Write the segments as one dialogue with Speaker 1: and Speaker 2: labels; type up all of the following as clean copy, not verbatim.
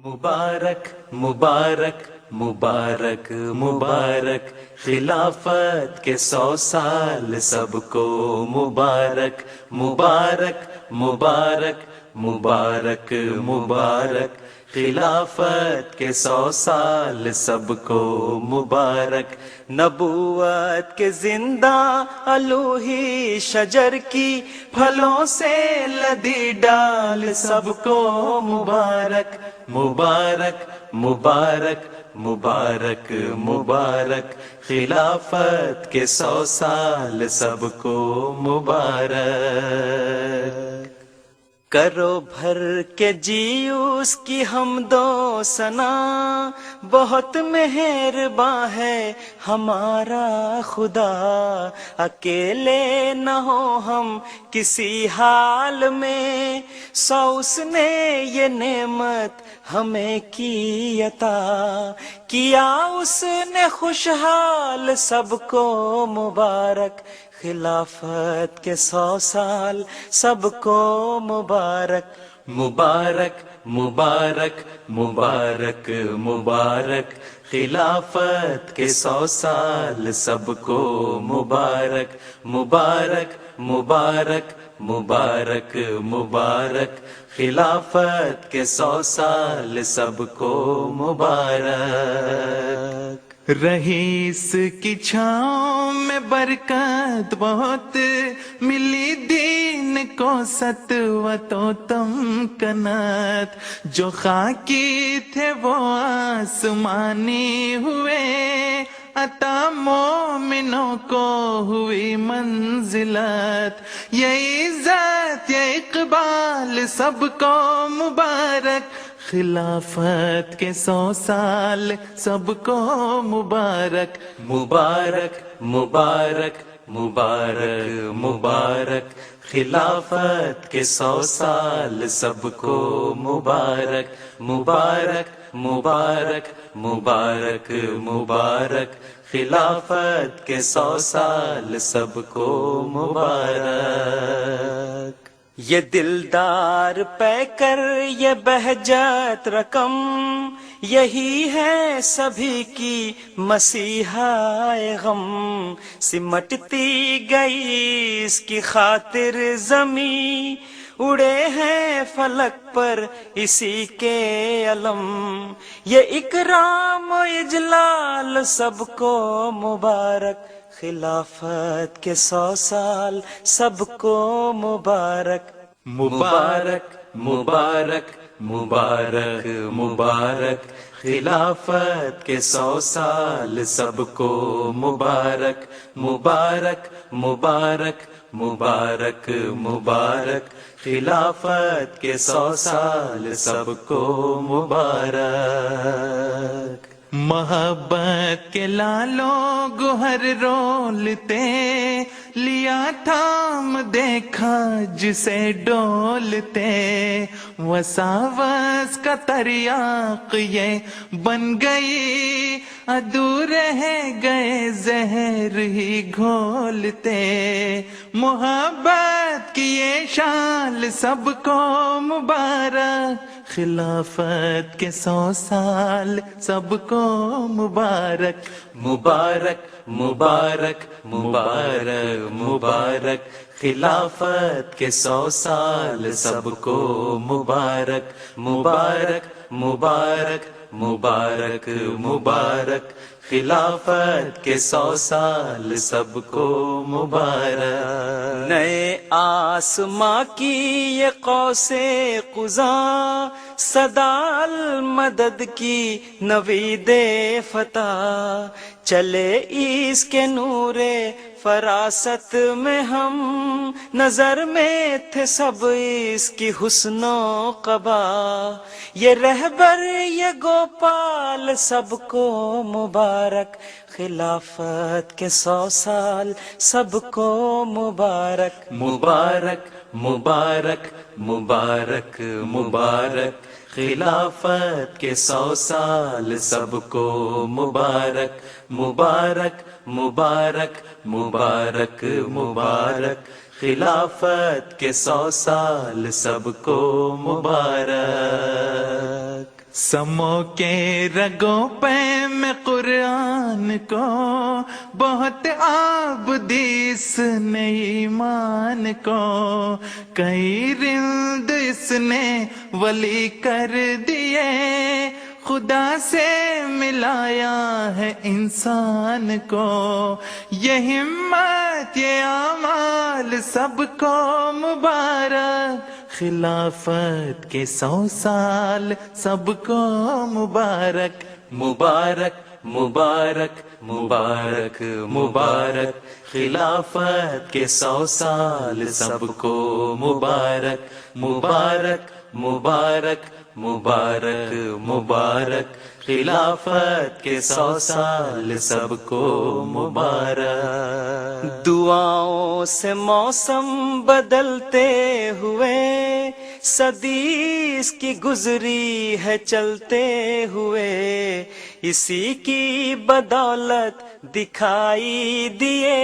Speaker 1: مبارک مبارک مبارک مبارک خلافت کے 100 سال سب کو مبارک مبارک مبارک مبارک مبارک خلافت کے 100 سال سب کو مبارک نبوت کے زندہ الوہی شجر کی پھلوں سے لدی ڈال سب کو مبارک مبارک مبارک مبارک مبارک خلافت کے 100 سال سب کو مبارک کرو بھر کے جی اس کی حمد و ثنا بہت مہرباں ہے ہمارا خدا اکیلے نہ ہو ہم کسی حال میں سو اس نے یہ نعمت ہمیں کی عطا کیا اس نے خوشحال سب کو مبارک خلافت کے 100 سال سب کو مبارک مبارک مبارک مبارک مبارک خلافت کے 100 سال سب کو مبارک مبارک مبارک مبارک مبارک خلافت کے 100 سال سب کو مبارک رئیس کی چھاؤں میں برکت بہت ملی دین کو سطوت و تمکنت جو خاکی تھے وہ آسمانی ہوئے عطا مومنوں کو ہوئی منزلت یہ عزت یہ اقبال سب کو مبارک خلافت کے 100 سال سب کو مبارک مبارک مبارک مبارک مبارک خلافت کے 100 سال سب کو مبارک مبارک مبارک مبارک مبارک خلافت کے 100 سال سب کو مبارک یہ دلدار پے کر یہ بہجت رقم یہی ہے سبھی کی مسیحا غم سمٹتی گئی اس کی خاطر زمیں اڑے ہیں فلک پر اسی کے علم یہ اکرام و اجلال سب کو مبارک خلافت کے 100 سال سب کو مبارک مبارک مبارک مبارک مبارک خلافت کے 100 سال سب کو مبارک مبارک مبارک مبارک مبارک خلافت کے 100 سال سب کو مبارک محبت کے لالوں گوہر رولتے لیا تھام دیکھا جسے ڈولتے وساوس کا تریاق یہ بن گئی ادور رہ گئے زہر ہی گھولتے محبت کی یہ شال سب کو مبارک خلافت کے 100 سال سب کو مبارک مبارک مبارک مبارک مبارک خلافت کے 100 سال سب کو مبارک مبارک مبارک مبارک مبارک خلافت کے 100 سال سب کو مبارک نئے آسماں کی یہ قوس قزح صدا المدد کی نوید فتح چلے اس کے نور فراست میں ہم نظر میں تھے سب اس کی حسن و قبا یہ رہبر یہ گوپال سب کو مبارک خلافت کے 100 سال سب کو مبارک مبارک مبارک مبارک مبارک خلافت کے 100 سال سب کو مبارک مبارک مبارک مبارک مبارک خلافت کے 100 سال سب کو مبارک۔ سمو کے رگوں پہ میں قرآن کو بہت عابدیس نے ایمان کو، کئی رند اس نے ولی کر دیے، خدا سے ملایا ہے انسان کو، یہ ہمت یہ اعمال سب کو مبارک، خلافت کے 100 سال سب کو مبارک، مبارک مبارک مبارک مبارک، خلافت کے 100 سال سب کو مبارک، مبارک مبارک مبارک مبارک، خلافت کے 100 سال سب کو مبارک۔
Speaker 2: دعاؤں سے موسم بدلتے ہوئے، صدی اس کی گزری ہے چلتے ہوئے، اسی کی بدولت دکھائی دیے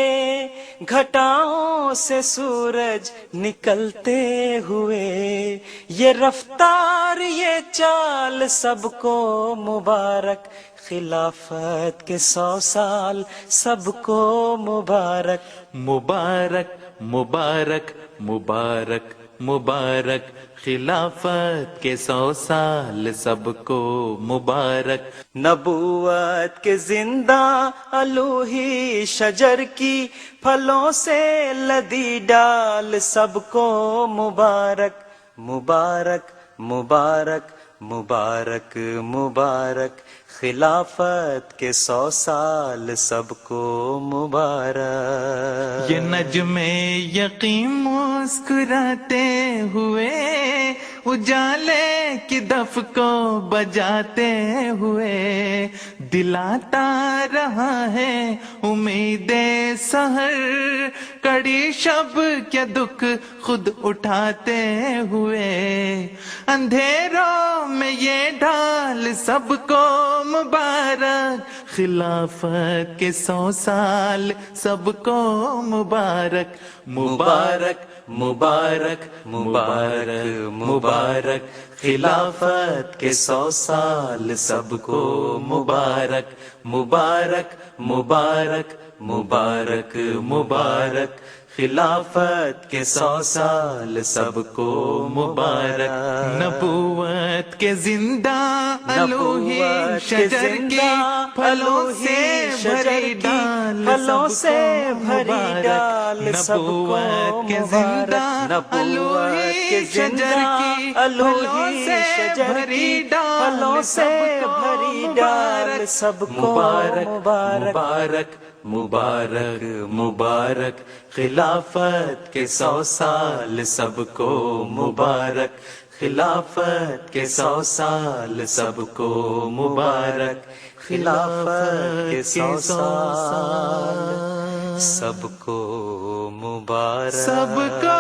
Speaker 2: گھٹاؤں سے سورج نکلتے ہوئے، یہ رفتار یہ چال سب کو مبارک، خلافت کے 100 سال سب کو مبارک،
Speaker 1: مبارک مبارک مبارک مبارک، خلافت کے 100 سال سب کو مبارک،
Speaker 2: نبوت کے زندہ الوہی شجر کی پھلوں سے لدی ڈال سب کو مبارک، مبارک مبارک مبارک مبارک، خلافت کے 100 سال سب کو مبارک۔
Speaker 1: یہ نجم یقین مسکراتے ہوئے، اجالے کی دف کو بجاتے ہوئے، دلاتا رہا ہے امید سحر، کڑی شب کے دکھ خود اٹھاتے ہوئے، اندھیروں میں یہ ڈال سب کو مبارک، خلافت کے 100 سال سب کو مبارک، مبارک مبارک مبارک مبارک، خلافت کے 100 سال سب کو مبارک، مبارک مبارک مبارک مبارک، خلافت کے 100 سال سب کو مبارک، نبوت کے زندہ الوہی شجر کی پھلوں سے بھری ڈال
Speaker 2: پھلوں
Speaker 1: سب
Speaker 2: سے
Speaker 1: کو
Speaker 2: بھری ڈال
Speaker 1: مبارک،
Speaker 2: سب کو
Speaker 1: نبوت کے زندہ
Speaker 2: مبارک،
Speaker 1: الوہی شجر کی پھلوں سے بھری ڈال
Speaker 2: پھلوں سے
Speaker 1: سب کو
Speaker 2: بھری ڈال
Speaker 1: مبارک،
Speaker 2: سب کو
Speaker 1: مبارک
Speaker 2: مبارک،
Speaker 1: مبارک مبارک مبارک، خلافت کے 100 سال سب کو مبارک، خلافت کے 100 سال سب کو مبارک،
Speaker 2: خلافت کے 100 سال سب کو مبارک،
Speaker 1: سب کو